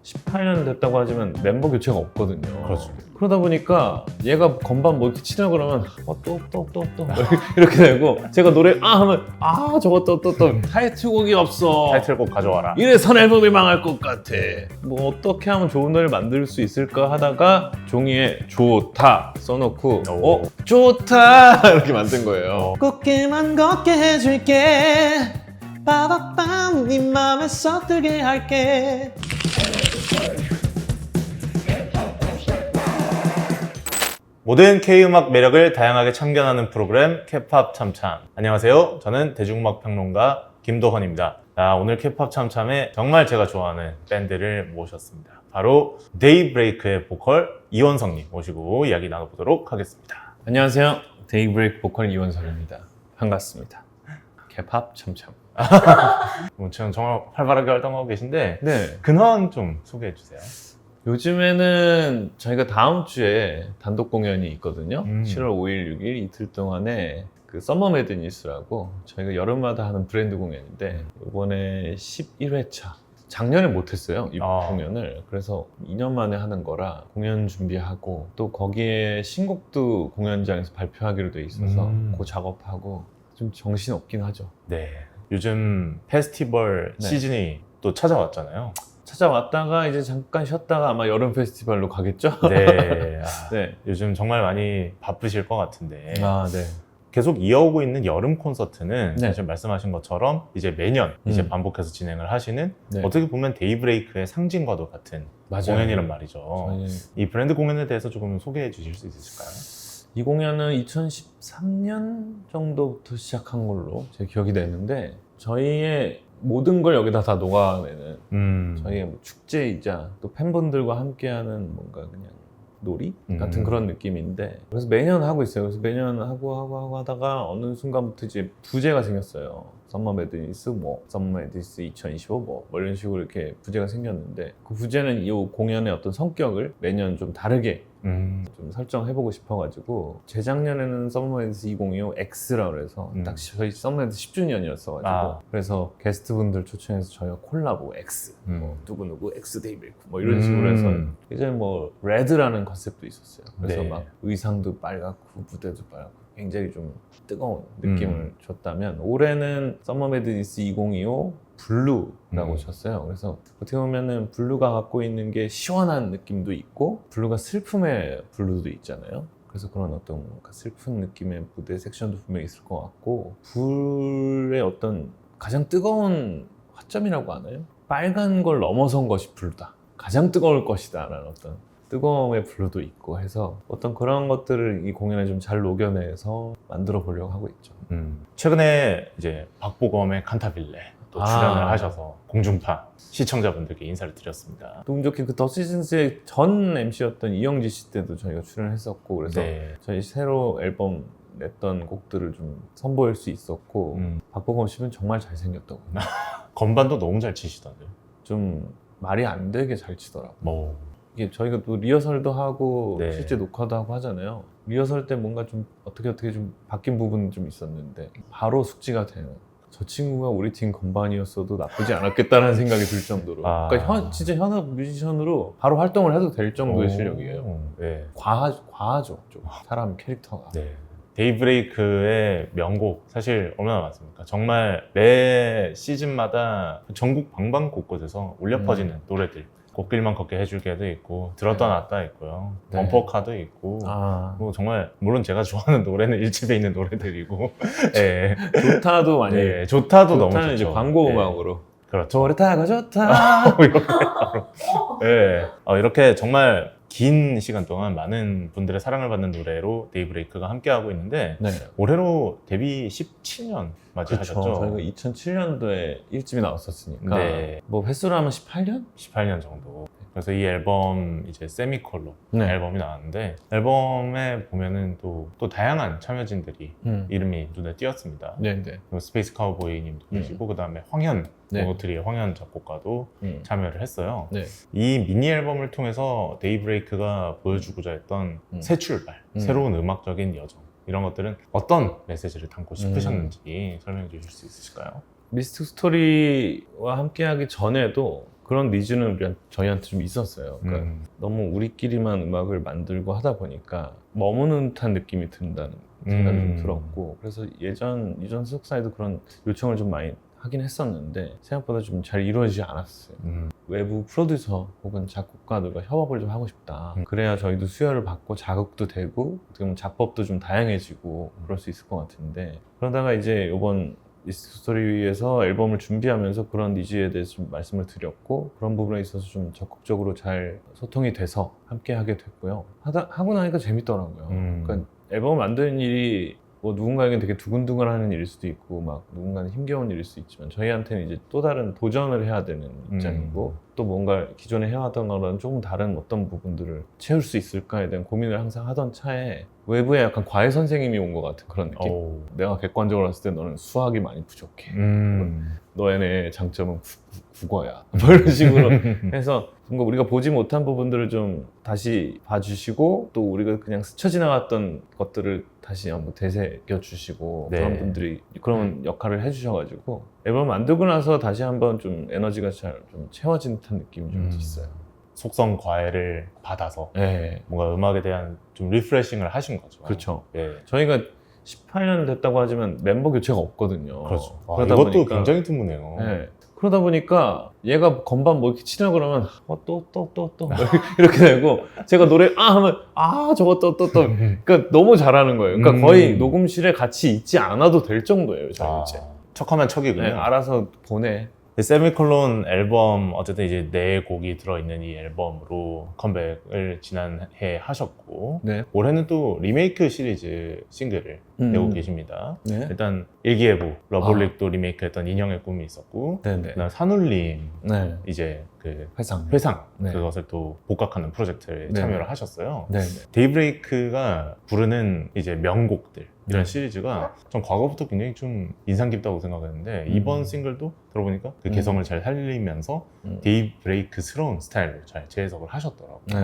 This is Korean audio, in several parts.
18년 됐다고 하지만 멤버 교체가 없거든요. 그렇죠. 그러다 보니까 얘가 건반 뭐 이렇게 치려 그러면 또 이렇게 되고 제가 노래 하면 저거 또 타이틀곡이 없어. 타이틀곡 가져와라. 이래선 앨범이 망할 것 같아. 뭐 어떻게 하면 좋은 노래를 만들 수 있을까 하다가 종이에 좋다 써놓고 좋다 이렇게 만든 거예요. 꽃길만 걷게 해줄게. 빠바밤 네 맘에 썩들게 할게. 모든 K-음악 매력을 다양하게 참견하는 프로그램 K-POP 참참. 안녕하세요. 저는 대중음악 평론가 김도헌입니다. 오늘 K-POP 참참에 정말 제가 좋아하는 밴드를 모셨습니다. 바로 데이브레이크의 보컬 이원석님 모시고 이야기 나눠보도록 하겠습니다. 안녕하세요. 데이브레이크 보컬 이원석입니다. 반갑습니다. K-POP 참참. 지금 정말 활발하게 활동하고 계신데 네. 근황 좀 소개해 주세요. 요즘에는 저희가 다음 주에 단독 공연이 있거든요. 7월 5일, 6일 이틀 동안에 그 서머 매드니스라고 저희가 여름마다 하는 브랜드 공연인데 이번에 11회차. 작년에 못했어요, 이 공연을. 그래서 2년 만에 하는 거라 공연 준비하고 또 거기에 신곡도 공연장에서 발표하기로 돼 있어서 그 작업하고 좀 정신없긴 하죠. 네. 요즘 페스티벌 네. 시즌이 또 찾아왔잖아요. 찾아왔다가 이제 잠깐 쉬었다가 아마 여름 페스티벌로 가겠죠? 네. 네. 요즘 정말 많이 바쁘실 것 같은데 네. 계속 이어오고 있는 여름 콘서트는 네. 사실 말씀하신 것처럼 이제 매년 이제 반복해서 진행을 하시는 네. 어떻게 보면 데이브레이크의 상징과도 같은 맞아요. 공연이란 말이죠. 저희 이 브랜드 공연에 대해서 조금 소개해 주실 수 있으실까요? 이 공연은 2013년 정도부터 시작한 걸로 제 기억이 되는데 저희의 모든 걸 여기다 다 녹아내는 저희의 뭐 축제이자 또 팬분들과 함께하는 뭔가 그냥 놀이 같은 그런 느낌인데 그래서 매년 하고 있어요. 그래서 매년 하고 하다가 어느 순간부터 이제 부제가 생겼어요. 썸머 매드니스, 썸머 매드니스 2025 이런 식으로 이렇게 부제가 생겼는데 그 부제는 이 공연의 어떤 성격을 매년 좀 다르게 좀 설정해보고 싶어가지고 재작년에는 썸머매드니스 2025 X라고 그래서 딱 저희 썸머매드니스 10주년이었어가지고 그래서 게스트분들 초청해서 저희가 콜라보 X 누구누구 X 데이브레이크 이런 식으로 해서 이제 레드라는 컨셉도 있었어요. 그래서 네. 막 의상도 빨갛고 무대도 빨갛고 굉장히 좀 뜨거운 느낌을 줬다면 올해는 썸머 매드니스 2025 블루라고 쳤어요. 그래서 어떻게 보면은 블루가 갖고 있는 게 시원한 느낌도 있고 블루가 슬픔의 블루도 있잖아요. 그래서 그런 어떤 뭔가 슬픈 느낌의 무대 섹션도 분명히 있을 것 같고 불의 어떤 가장 뜨거운 화점이라고 하나요? 빨간 걸 넘어선 것이 블루다. 가장 뜨거울 것이다 라는 어떤 뜨거움의 블루도 있고 해서 어떤 그런 것들을 이 공연에 좀 잘 녹여내서 만들어 보려고 하고 있죠. 최근에 이제 박보검의 칸타빌레 또 출연을 하셔서 공중파 시청자분들께 인사를 드렸습니다. 또 운 좋게 그 더 시즌스의 전 MC였던 이영지 씨 때도 저희가 출연했었고 그래서 네. 저희 새로 앨범 냈던 곡들을 좀 선보일 수 있었고 박보검 씨는 정말 잘생겼다고 건반도 너무 잘 치시던데요. 좀 말이 안 되게 잘 치더라고요. 이게 저희가 또 리허설도 하고 네. 실제 녹화도 하고 하잖아요. 리허설 때 뭔가 좀 어떻게 좀 바뀐 부분이 좀 있었는데 바로 숙지가 되는 저 친구가 우리 팀 건반이었어도 나쁘지 않았겠다라는 생각이 들 정도로 그러니까 진짜 현업 뮤지션으로 바로 활동을 해도 될 정도의 실력이에요. 네. 과하죠 좀 사람 캐릭터가. 네. 데이브레이크의 명곡 사실 얼마나 많습니까? 정말 매 시즌마다 전국 방방곳곳에서 울려 퍼지는 노래들 꽃길만 걷게 해줄게도 있고 들었다 놨다 있고요. 네. 범퍼카도 있고 뭐 정말 물론 제가 좋아하는 노래는 1집에 있는 노래들이고 네. 좋다도 많이 네. 좋다도 너무 좋죠. 이제 광고 네. 음악으로 그렇죠. 좋다가 좋다 이렇게 네. 이렇게 정말 긴 시간 동안 많은 분들의 사랑을 받는 노래로 데이브레이크가 함께하고 있는데 네. 올해로 데뷔 17년 맞이하셨죠? 그렇죠. 저희가 2007년도에 1집이 나왔었으니까 네. 뭐 횟수로 하면 18년? 18년 정도. 그래서 이 앨범 이제 세미콜로 네. 앨범이 나왔는데 앨범에 보면은 또 다양한 참여진들이 이름이 눈에 띄었습니다. 네네. 스페이스 카우보이님도 계시고 그다음에 황현 네. 모노트리의 황현 작곡가도 참여를 했어요. 네. 이 미니 앨범을 통해서 데이브레이크가 보여주고자 했던 새 출발, 새로운 음악적인 여정 이런 것들은 어떤 메시지를 담고 싶으셨는지 설명해 주실 수 있으실까요? 미스틱 스토리와 함께하기 전에도 그런 니즈는 저희한테 좀 있었어요. 그러니까 너무 우리끼리만 음악을 만들고 하다 보니까 머무는 듯한 느낌이 든다는 생각이 좀 들었고, 그래서 이전 소속사에도 그런 요청을 좀 많이 하긴 했었는데 생각보다 좀 잘 이루어지지 않았어요. 외부 프로듀서 혹은 작곡가들과 협업을 좀 하고 싶다. 그래야 저희도 수요를 받고 자극도 되고 어떻게 보면 작법도 좀 다양해지고 그럴 수 있을 것 같은데, 그러다가 이제 이번 스토리에서 앨범을 준비하면서 그런 니즈에 대해서 좀 말씀을 드렸고, 그런 부분에 있어서 좀 적극적으로 잘 소통이 돼서 함께 하게 됐고요. 하고 나니까 재밌더라고요. 그러니까 앨범을 만드는 일이 뭐 누군가에겐 되게 두근두근하는 일일 수도 있고 막 누군가는 힘겨운 일일 수 있지만, 저희한테는 이제 또 다른 도전을 해야 되는 입장이고 또 뭔가 기존에 해왔던 거랑 조금 다른 어떤 부분들을 채울 수 있을까에 대한 고민을 항상 하던 차에 외부에 약간 과외 선생님이 온 것 같은 그런 느낌. 내가 객관적으로 봤을 때 너는 수학이 많이 부족해. 너의 장점은 국어야. 뭐 이런 식으로 해서 뭔가 우리가 보지 못한 부분들을 좀 다시 봐주시고, 또 우리가 그냥 스쳐 지나갔던 것들을 다시 한번 되새겨 주시고, 네. 그런 분들이 그런 역할을 해주셔가지고 앨범 만들고 나서 다시 한번 좀 에너지가 잘 좀 채워진 듯한 느낌이 좀 있어요. 속성 과외를 받아서 네. 뭔가 음악에 대한 좀 리프레싱을 하신 거죠. 그렇죠. 네. 저희가 18년 됐다고 하지만 멤버 교체가 없거든요. 그렇죠. 그러다 이것도 보니까, 굉장히 드무네요. 네. 그러다 보니까 얘가 건반 뭐 이렇게 치려 그러면 또 이렇게 되고, 제가 노래 하면 저거 또 그러니까 너무 잘하는 거예요. 그러니까 거의 녹음실에 같이 있지 않아도 될 정도예요. 저희 이제. 척하면 척이군요. 네, 알아서 보내. 세미콜론 앨범, 어쨌든 이제 4곡이 들어있는 이 앨범으로 컴백을 지난해 하셨고, 네. 올해는 또 리메이크 시리즈 싱글을 내고 계십니다. 네. 일단 일기예보, 러블릭도 리메이크했던 인형의 꿈이 있었고, 네네. 그다음 산울림 네. 이제 그 회상. 네. 그것을 또 복각하는 프로젝트에 네. 참여를 하셨어요. 네. 데이브레이크가 부르는 이제 명곡들, 이런 시리즈가 전 과거부터 굉장히 좀 인상 깊다고 생각했는데, 이번 싱글도 들어보니까 그 개성을 잘 살리면서 데이브레이크스러운 스타일로 잘 재해석을 하셨더라고요. 네.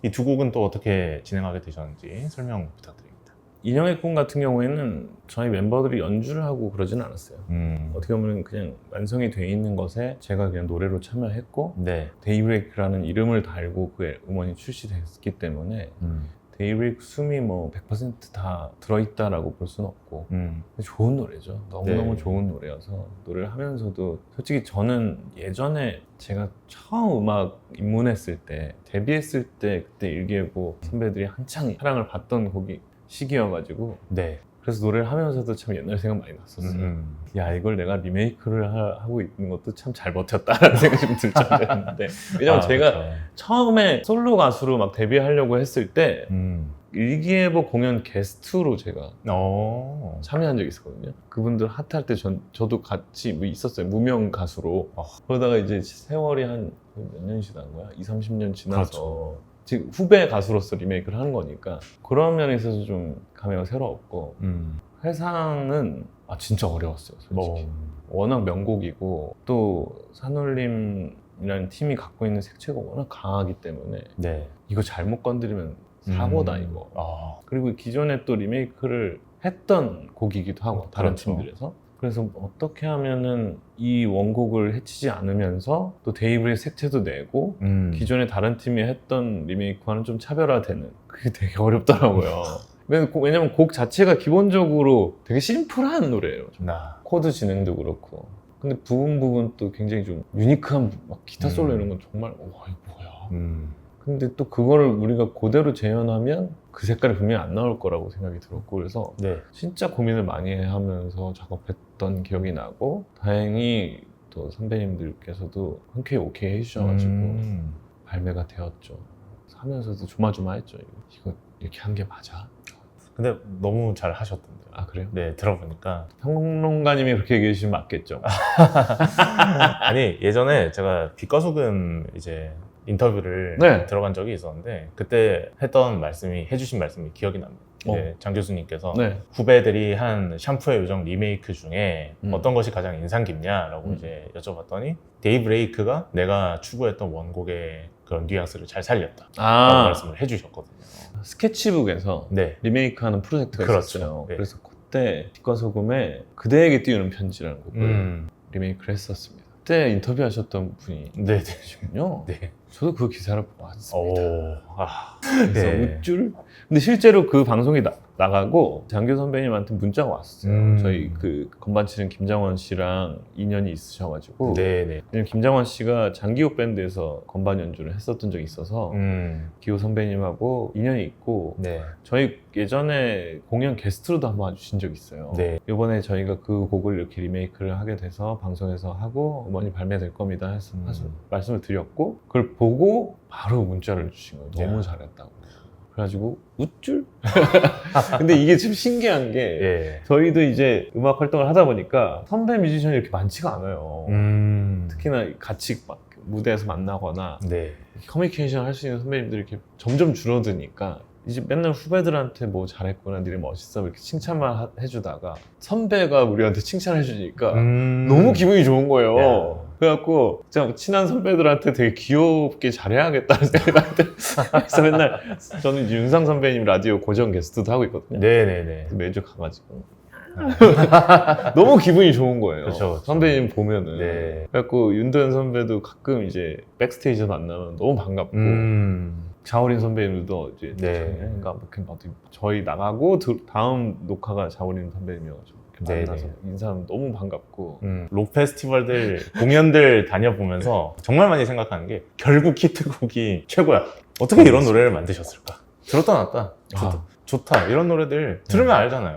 이 두 곡은 또 어떻게 진행하게 되셨는지 설명 부탁드립니다. 인형의 꿈 같은 경우에는 저희 멤버들이 연주를 하고 그러지는 않았어요. 어떻게 보면 그냥 완성이 돼 있는 것에 제가 그냥 노래로 참여했고, 네. 데이브레이크라는 이름을 달고 그 음원이 출시됐기 때문에 데이브레이크 숨이 뭐 100% 다 들어있다라고 볼 수는 없고, 좋은 노래죠. 너무너무 네. 좋은 노래여서 노래를 하면서도 솔직히 저는 예전에 제가 처음 음악 입문했을 때, 데뷔했을 때 그때 일기예보 선배들이 한창 사랑을 받던 곡이 시기여가지고, 네. 그래서 노래를 하면서도 참 옛날 생각 많이 났었어요. 야, 이걸 내가 리메이크를 하고 있는 것도 참 잘 버텼다라는 생각이 좀 들 정도였는데, 왜냐면 제가 그렇죠. 처음에 솔로 가수로 막 데뷔하려고 했을 때 일기예보 공연 게스트로 제가 참여한 적이 있었거든요. 그분들 핫할 때 저도 같이 뭐 있었어요. 무명 가수로. 그러다가 이제 세월이 한 몇 년이 지난 거야? 20-30년 지나서 그렇죠. 지금 후배 가수로서 리메이크를 하는 거니까 그런 면에 있어서 좀 감회가 새로웠고, 회상은 진짜 어려웠어요, 솔직히. 워낙 명곡이고 또 산울림이라는 팀이 갖고 있는 색채가 워낙 강하기 때문에 네. 이거 잘못 건드리면 사고다 이거. 그리고 기존에 또 리메이크를 했던 곡이기도 하고, 다른 그렇죠. 팀들에서. 그래서 어떻게 하면은 이 원곡을 해치지 않으면서 또 데이브의 색채도 내고 기존에 다른 팀이 했던 리메이크와는 좀 차별화되는, 그게 되게 어렵더라고요. 왜냐면 곡 자체가 기본적으로 되게 심플한 노래예요. 코드 진행도 그렇고. 근데 부분 또 굉장히 좀 유니크한 막 기타 솔로 이런 건 정말 와, 이거 뭐야. 근데 또 그거를 우리가 그대로 재현하면 그 색깔이 분명히 안 나올 거라고 생각이 들었고, 그래서 네. 진짜 고민을 많이 하면서 작업했던 기억이 나고, 다행히 또 선배님들께서도 흔쾌히 오케이 해주셔가지고 발매가 되었죠. 하면서도 조마조마했죠. 이거 이렇게 한 게 맞아? 근데 너무 잘 하셨던데요. 아, 그래요? 네, 들어보니까. 평론가님이 그렇게 얘기해 주시면 맞겠죠. 아니, 예전에 제가 빛과 소금 이제 인터뷰를 네. 들어간 적이 있었는데, 그때 해주신 말씀이 기억이 납니다. 이제 장 교수님께서 네. 후배들이 한 샴푸의 요정 리메이크 중에 어떤 것이 가장 인상 깊냐라고 이제 여쭤봤더니, 데이브레이크가 내가 추구했던 원곡의 그런 뉘앙스를 잘 살렸다 라고 말씀을 해주셨거든요. 스케치북에서 네. 리메이크하는 프로젝트가 그렇죠. 있었어요. 네. 그래서 그때 빛과 소금의 그대에게 띄우는 편지라는 곡을 리메이크를 했었습니다. 그때 인터뷰하셨던 분이 네네. 시군요. 네. 저도 그 기사를 보았습니다. 그래서 네. 우쭐. 근데 실제로 그 방송이 나가고 장교 선배님한테 문자가 왔어요. 저희 그 건반 치는 김장원 씨랑 인연이 있으셔가지고. 네네. 왜냐면 김장원 씨가 장기호 밴드에서 건반 연주를 했었던 적이 있어서 기호 선배님하고 인연이 있고 네. 저희 예전에 공연 게스트로도 한번 와주신 적이 있어요. 네. 이번에 저희가 그 곡을 이렇게 리메이크를 하게 돼서 방송에서 하고 어머니 발매될 겁니다 해서 말씀을 드렸고 그걸 보고 바로 문자를 주신 거예요. 너무 야. 잘했다고. 그래가지고 우쭐? 근데 이게 참 신기한 게 예. 저희도 이제 음악 활동을 하다 보니까 선배 뮤지션이 이렇게 많지가 않아요. 특히나 같이 막 무대에서 만나거나 네. 커뮤니케이션 할 수 있는 선배님들이 이렇게 점점 줄어드니까 이제 맨날 후배들한테 뭐 잘했구나, 니네 멋있어 이렇게 칭찬만 해주다가 선배가 우리한테 칭찬해주니까 너무 기분이 좋은 거예요. 야. 그래갖고 진짜 친한 선배들한테 되게 귀엽게 잘해야겠다는 생각을 그래서 맨날 저는 이제 윤상 선배님 라디오 고정 게스트도 하고 있거든요. 네네네. 매주 가가지고 너무 기분이 좋은 거예요. 그쵸. 선배님 보면은. 네. 그래갖고 윤도현 선배도 가끔 이제 백스테이지에서 만나면 너무 반갑고 자우린 선배님도 이제 네. 그러니까 저희 나가고 다음 녹화가 자우린 선배님이어가지고 이렇게 만나서 인사하면 너무 반갑고. 록 페스티벌들 공연들 다녀보면서 정말 많이 생각하는 게 결국 히트곡이 최고야. 어떻게 이런 노래를 만드셨을까? 들었다 놨다. 좋다. 이런 노래들 들으면 알잖아요.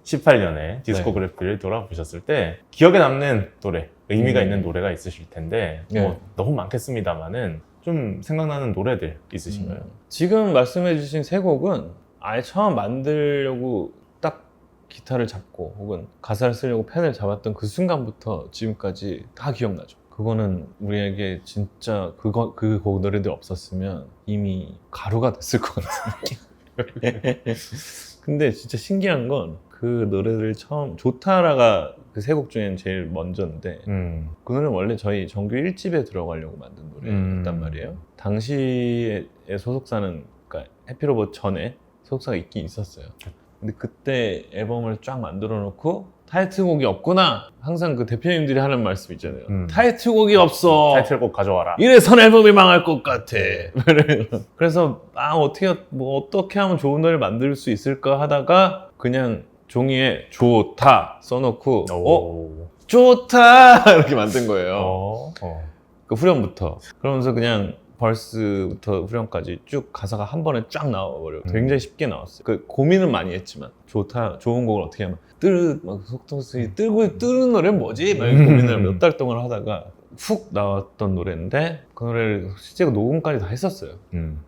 18년에 디스코그래피를 돌아보셨을 때 기억에 남는 노래, 의미가 있는 노래가 있으실 텐데 뭐 너무 많겠습니다만은 좀 생각나는 노래들 있으신가요? 지금 말씀해주신 세 곡은 아예 처음 만들려고 딱 기타를 잡고 혹은 가사를 쓰려고 펜을 잡았던 그 순간부터 지금까지 다 기억나죠. 그거는 우리에게 진짜 그 곡 노래들 없었으면 이미 가루가 됐을 것 같은 근데 진짜 신기한 건 그 노래를 처음 조타라가 그 세 곡 중엔 제일 먼저인데 그 노래는 원래 저희 정규 1집에 들어가려고 만든 노래였단 말이에요. 당시에 소속사는 그러니까 해피로봇 전에 소속사가 있긴 있었어요. 근데 그때 앨범을 쫙 만들어 놓고 타이틀곡이 없구나. 항상 그 대표님들이 하는 말씀 있잖아요. 타이틀곡이 없어. 타이틀곡 가져와라. 이래선 앨범이 망할 것 같아. 그래서 어떻게 하면 좋은 노래를 만들 수 있을까 하다가 그냥 종이에 좋다 써놓고 좋다 이렇게 만든 거예요. 그 후렴부터. 그러면서 그냥 벌스부터 후렴까지 쭉 가사가 한 번에 쫙 나와버려요. 굉장히 쉽게 나왔어요. 그 고민은 많이 했지만 좋은 곡을 어떻게 하면 속도수이 뜨는 노래는 뭐지? 막 고민을 몇 달 동안 하다가 훅 나왔던 노래인데 그 노래를 실제 녹음까지 다 했었어요.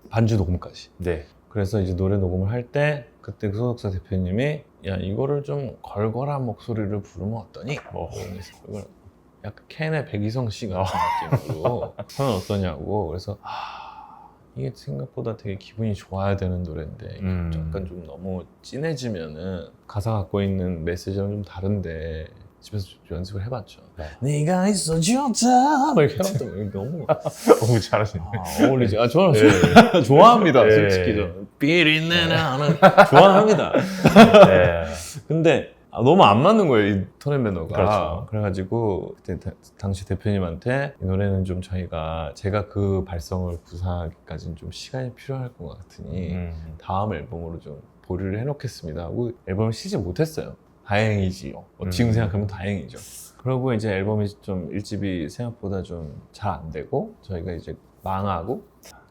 반주 녹음까지. 네. 그래서 이제 노래 녹음을 할 때 그때 그 소속사 대표님이 야 이거를 좀 걸걸한 목소리를 부르면 어떠니? 이걸 약간 캔의 백이성 씨 같은 느낌으로 하면 어떠냐고. 그래서 이게 생각보다 되게 기분이 좋아야 되는 노래인데 약간 좀 너무 진해지면은 가사 갖고 있는 메시지랑 좀 다른데 집에서 연습을 해봤죠. 네가 있어 좋다 막 이렇게 해봤더니 너무 잘하시네. 어울리지. 저는 좋아합니다. 솔직히 저는 비린내 나는 좋아합니다. 근데 너무 안 맞는 거예요, 이 톤앤 매너가. 그렇죠. 그래가지고 그때 당시 대표님한테 이 노래는 좀 제가 그 발성을 구사하기까지는 좀 시간이 필요할 것 같으니 다음 앨범으로 좀 보류를 해놓겠습니다 하고 앨범을 시지 못했어요. 다행이지요. 지금 생각하면 다행이죠. 그러고 이제 앨범이 좀 1집이 생각보다 좀 잘 안 되고 저희가 이제 망하고.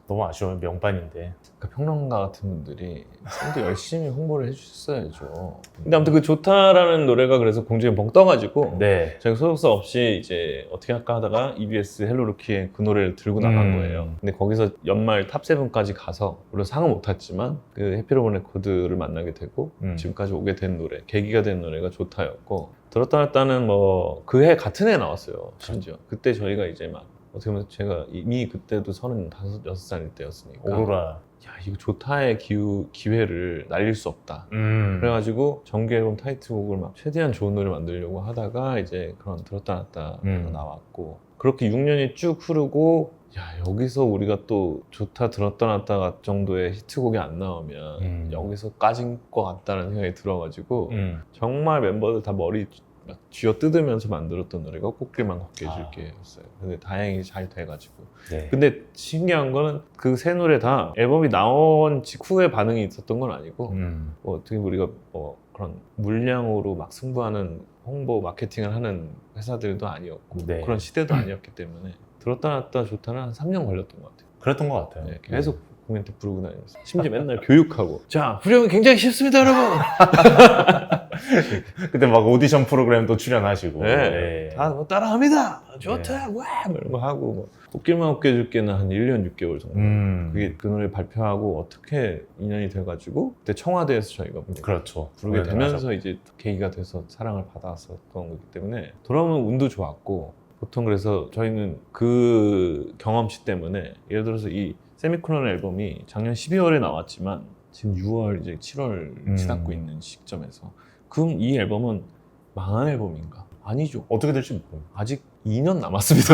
너무 아쉬워요. 명반인데. 그러니까 평론가 같은 분들이 좀 더 열심히 홍보를 해주셨어야죠. 근데 아무튼 그 좋다라는 노래가 그래서 공중에 벙 떠가지고 저희가 소속사 없이 이제 어떻게 할까 하다가 EBS 헬로루키에 그 노래를 들고 나간 거예요. 근데 거기서 연말 탑7까지 가서 물론 상은 못 탔지만 그 해피로봇 레코드를 만나게 되고 지금까지 오게 된 노래, 계기가 된 노래가 좋다였고 들었다 놨다는 뭐 그 해 같은 해 나왔어요. 심지어 그때 저희가 이제 막 어떻게 보면 제가 이미 그때도 35, 6살일 때였으니까 오로라. 야 이거 좋다의 기회를 날릴 수 없다. 그래가지고 정규 앨범 타이틀곡을 막 최대한 좋은 노래 만들려고 하다가 이제 그런 들었다 놨다 나왔고 그렇게 6년이 쭉 흐르고 야 여기서 우리가 또 좋다 들었다 놨다 정도의 히트곡이 안 나오면 여기서 까진 것 같다는 생각이 들어가지고 정말 멤버들 다 머리 쥐어 뜯으면서 만들었던 노래가 꽃길만 걷게 해줄게 였어요. 근데 다행히 잘 돼가지고. 네. 근데 신기한 거는 그 세 노래 다 앨범이 나온 직후에 반응이 있었던 건 아니고 뭐 어떻게 우리가 뭐 그런 물량으로 막 승부하는 홍보 마케팅을 하는 회사들도 아니었고 네. 그런 시대도 아니었기 때문에 들었다 놨다 좋다는 한 3년 걸렸던 것 같아요. 그랬던 것 같아요. 네, 계속 공연 때 부르고 다녔어요. 심지어 맨날 교육하고 자 후렴이 굉장히 쉽습니다 여러분. 그때 막 오디션 프로그램도 출연하시고. 네. 다 뭐 따라합니다. 좋다. 와! 뭐 이런 거 하고 뭐. 꽃길만 걷게 해줄게는 한 1년 6개월 정도. 그게 그 노래 발표하고 어떻게 인연이 돼가지고 그때 청와대에서 저희가 그렇죠. 부르게 되면서 이제 계기가 돼서 사랑을 받았었던 거기 때문에 돌아오면 운도 좋았고 보통 그래서 저희는 그 경험치 때문에 예를 들어서 이 세미콜론 앨범이 작년 12월에 나왔지만 지금 6월 이제 7월 치닫고 있는 시점에서 그럼 이 앨범은 망한 앨범인가? 아니죠. 어떻게 될지 모르고. 아직 2년 남았습니다.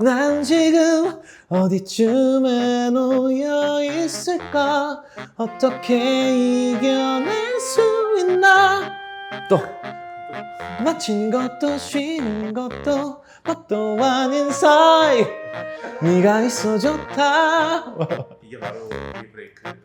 난 지금 어디쯤에 놓여 있을까? 어떻게 이겨낼 수 있나? 또 마친 것도 쉬는 것도 뭣도 아닌 사이 네가 있어 좋다. 이게 바로 이 브레이크.